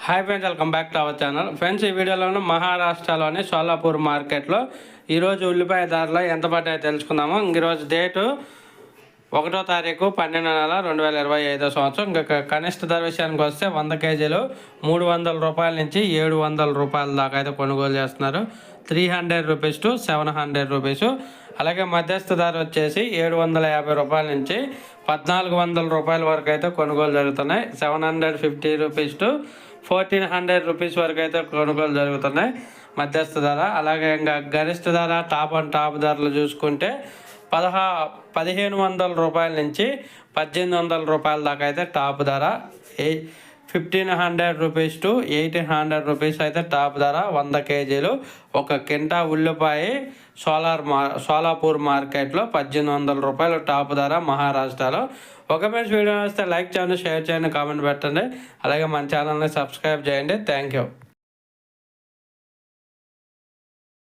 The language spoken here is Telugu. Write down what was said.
Hi friends, welcome back to our channel. Friends, ఈ వీడియోలోనే మహారాష్ట్రలోని సోలాపూర్ మార్కెట్లో ఈరోజు ఉల్లిపాయ ధరలు ఎంత పడ్డాయో తెలుసుకుందాము. ఈరోజు డేటు 1వ తారీఖు 12వ నెల 2025 సంవత్సరం. ఇంకా కనిష్ట ధర విషయానికి వస్తే 100 కేజీలు 300 రూపాయల నుంచి 700 రూపాయల దాకా అయితే కొనుగోలు చేస్తున్నారు. 300 రూపీస్ టు 700 రూపీస్. అలాగే మధ్యస్థ ధర వచ్చేసి 750 రూపాయల నుంచి 1400 రూపాయల వరకు అయితే కొనుగోలు జరుగుతున్నాయి. 750 రూపీస్ టు 1400 రూపీస్ వరకు అయితే కొనుగోలు జరుగుతున్నాయి మధ్యస్థ ధర. అలాగే ఇంకా గరిష్ట ధర టాప్ అండ్ టాప్ ధరలు చూసుకుంటే 1500 రూపాయల నుంచి 1800 రూపాయల దాకా అయితే టాప్ ధర. 1500 రూపీస్ టు 1800 రూపీస్ అయితే టాప్ ధర. 100 కేజీలు 1 కింటా ఉల్లిపాయ సోలాపూర్ మార్కెట్లో 1800 రూపాయలు టాప్ ధర మహారాష్ట్రలో. ఒక మంచి వీడియో వస్తే లైక్ చేయండి, షేర్ చేయండి, కామెంట్ పెట్టండి. అలాగే మన ఛానల్ని సబ్స్క్రైబ్ చేయండి. Thank you.